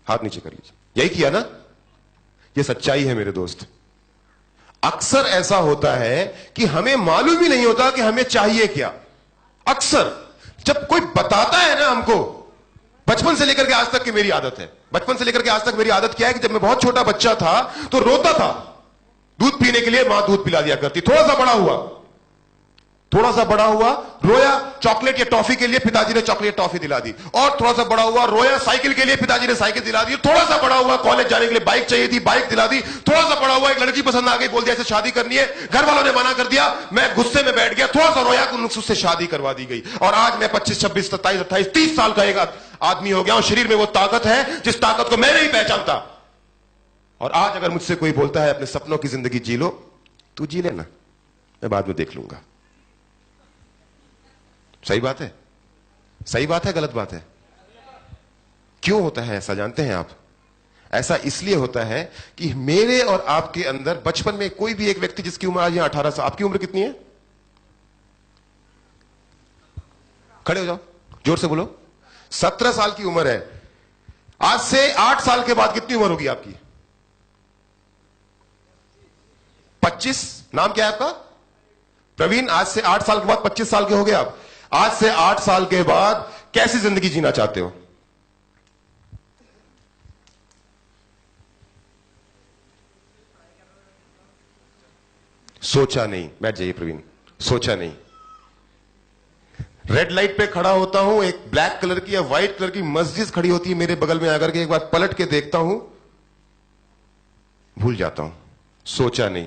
हाथ नीचे कर लीजिए। यही किया ना? ये सच्चाई है मेरे दोस्त। अक्सर ऐसा होता है कि हमें मालूम ही नहीं होता कि हमें चाहिए क्या। अक्सर जब कोई बताता है ना हमको, बचपन से लेकर के आज तक की मेरी आदत है, बचपन से लेकर के आज तक मेरी आदत क्या है कि जब मैं बहुत छोटा बच्चा था तो रोता था, दूध पीने के लिए मां दूध पिला दिया करती। थोड़ा सा बड़ा हुआ रोया, चॉकलेट या टॉफी के लिए पिताजी ने चॉकलेट टॉफी दिला दी। और थोड़ा सा बड़ा हुआ रोया, साइकिल के लिए पिताजी ने साइकिल दिला दी। थोड़ा सा बड़ा हुआ, कॉलेज जाने के लिए बाइक चाहिए थी, बाइक दिला दी। थोड़ा सा बड़ा हुआ, एक लड़की पसंद आ गई, बोल दिया ऐसे शादी करनी है, घर वालों ने मना कर दिया, मैं गुस्से में बैठ गया, थोड़ा सा रोया, उससे शादी करवा दी गई। और आज मैं 25, 26, 27, 28, 30 साल का एक आदमी हो गया हूं। शरीर में वो ताकत है जिस ताकत को मैं नहीं पहचानता। और आज अगर मुझसे कोई बोलता है अपने सपनों की जिंदगी जी लो, तू जी लेना, मैं बाद में देख लूंगा। सही बात है? सही बात है, गलत बात है? क्यों होता है ऐसा जानते हैं आप? ऐसा इसलिए होता है कि मेरे और आपके अंदर बचपन में कोई भी एक व्यक्ति जिसकी उम्र आज यहां 18 साल, आपकी उम्र कितनी है? खड़े हो जाओ, जोर से बोलो। 17 साल की उम्र है। आज से 8 साल के बाद कितनी उम्र होगी आपकी? 25। नाम क्या है आपका? प्रवीण। आज से 8 साल के बाद 25 साल के हो गए आप। आज से 8 साल के बाद कैसी जिंदगी जीना चाहते हो? सोचा नहीं। बैठ जाइए प्रवीण। सोचा नहीं। रेड लाइट पे खड़ा होता हूं, एक ब्लैक कलर की या व्हाइट कलर की मस्जिद खड़ी होती है मेरे बगल में आकर के, एक बार पलट के देखता हूं, भूल जाता हूं। सोचा नहीं।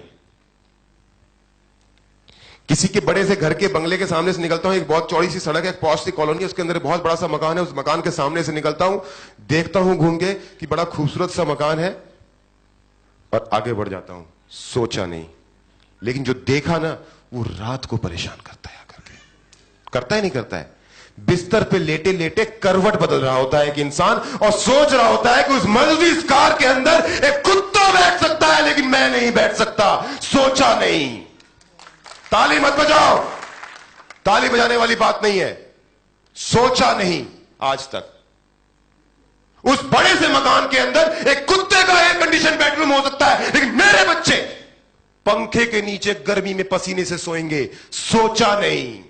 किसी के बड़े से घर के बंगले के सामने से निकलता हूं, एक बहुत चौड़ी सी सड़क है, एक पॉश सी कॉलोनी, उसके अंदर बहुत बड़ा सा मकान है, उस मकान के सामने से निकलता हूं, देखता हूं घूम के कि बड़ा खूबसूरत सा मकान है और आगे बढ़ जाता हूं। सोचा नहीं। लेकिन जो देखा ना, वो रात को परेशान करता है आकर के। करता है नहीं करता है? बिस्तर पे लेटे लेटे करवट बदल रहा होता है एक इंसान और सोच रहा होता है कि उस मर्सिडीज कार के अंदर एक कुत्ता बैठ सकता है, लेकिन मैं नहीं बैठ सकता। सोचा नहीं। ताली मत बजाओ, ताली बजाने वाली बात नहीं है। सोचा नहीं आज तक। उस बड़े से मकान के अंदर एक कुत्ते का एयर कंडीशन बेडरूम हो सकता है, लेकिन मेरे बच्चे पंखे के नीचे गर्मी में पसीने से सोएंगे। सोचा नहीं।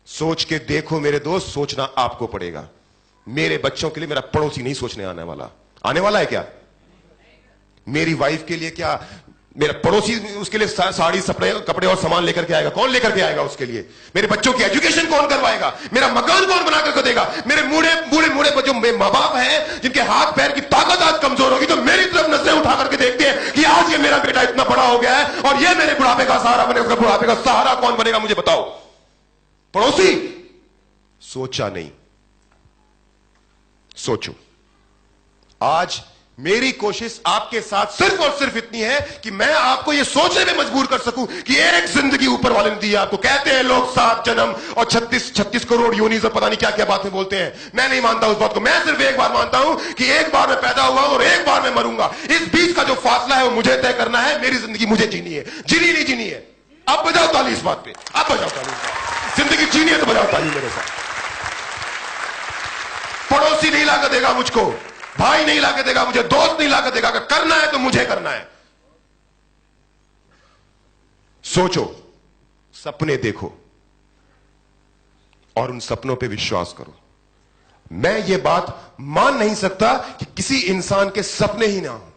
सोच के देखो मेरे दोस्त, सोचना आपको पड़ेगा। मेरे बच्चों के लिए मेरा पड़ोसी नहीं सोचने आने वाला। आने वाला है क्या? मेरी वाइफ के लिए क्या मेरा पड़ोसी उसके लिए साड़ी कपड़े और सामान लेकर के आएगा? कौन लेकर के आएगा उसके लिए? मेरे बच्चों की एजुकेशन कौन करवाएगा? मेरा मकान कौन बना करके देगा? मेरे बूढ़े जो मां बाप हैं जिनके हाथ पैर की ताकत आज कमजोर होगी, तो मेरी तरफ नजरें उठा करके देखते हैं कि आज ये मेरा बेटा इतना बड़ा हो गया है और ये मेरे बुढ़ापे का सहारा बनेगा। उसका बुढ़ापे का सहारा कौन बनेगा मुझे बताओ? पड़ोसी। सोचा नहीं। सोचो। आज मेरी कोशिश आपके साथ सिर्फ और सिर्फ इतनी है कि मैं आपको यह सोचने में मजबूर कर सकूं कि एक जिंदगी ऊपर वाले ने दी है आपको। कहते हैं लोग 7 जन्म और 36 करोड़ योनि से पता नहीं क्या क्या बातें बोलते हैं। मैं नहीं मानता उस बात को। मैं सिर्फ एक बार मानता हूं कि एक बार मैं पैदा हुआ और एक बार मैं मरूंगा। इस बीच का जो फासला है वो मुझे तय करना है। मेरी जिंदगी मुझे जीनी है। जीनी नहीं जीनी है? अब बजाओ ताली इस बात पे। अब बजाओ ताली। जिंदगी जीनी है तो बजाओ ताली मेरे साथ। पड़ोसी नहीं लाकर देगा मुझको, भाई नहीं लाके देगा मुझे, दोस्त नहीं लाके देगा। अगर करना है तो मुझे करना है। सोचो, सपने देखो और उन सपनों पे विश्वास करो। मैं ये बात मान नहीं सकता कि किसी इंसान के सपने ही ना हो।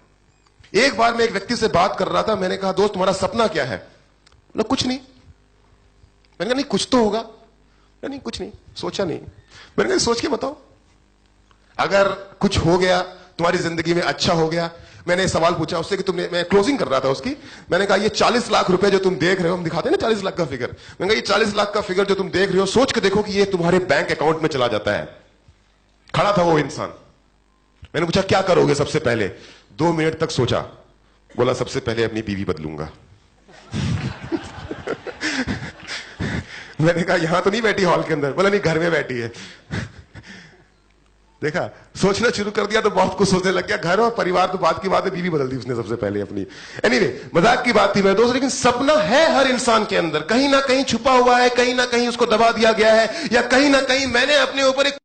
एक बार मैं एक व्यक्ति से बात कर रहा था, मैंने कहा दोस्त तुम्हारा सपना क्या है? बोला कुछ नहीं। मैंने कहा नहीं कुछ तो होगा। नहीं कुछ नहीं, सोचा नहीं। मैंने कहा सोच के बताओ, अगर कुछ हो गया तुम्हारी जिंदगी में, अच्छा हो गया। मैंने सवाल पूछा उससे कि तुमने, मैं क्लोजिंग कर रहा था उसकी, मैंने कहा ये 40 लाख रुपए जो तुम देख रहे हो, हम दिखाते हैं ना 40 लाख का फिगर, मैंने कहा ये 40 लाख का फिगर जो तुम देख रहे हो, सोच के देखो कि ये तुम्हारे बैंक अकाउंट में चला जाता है। खड़ा था वो इंसान। मैंने पूछा क्या करोगे सबसे पहले? 2 मिनट तक सोचा, बोला सबसे पहले अपनी बीवी बदलूंगा। मैंने कहा यहां तो नहीं बैठी हॉल के अंदर? बोला नहीं घर में बैठी है। देखा, सोचना शुरू कर दिया तो बहुत कुछ सोचने लग गया। घर और परिवार तो बात की बात है, बीवी बदल दी उसने सबसे पहले अपनी। एनीवे, मजाक की बात थी मेरे दोस्त, लेकिन सपना है हर इंसान के अंदर, कहीं ना कहीं छुपा हुआ है, कहीं ना कहीं उसको दबा दिया गया है, या कहीं ना कहीं मैंने अपने ऊपर एक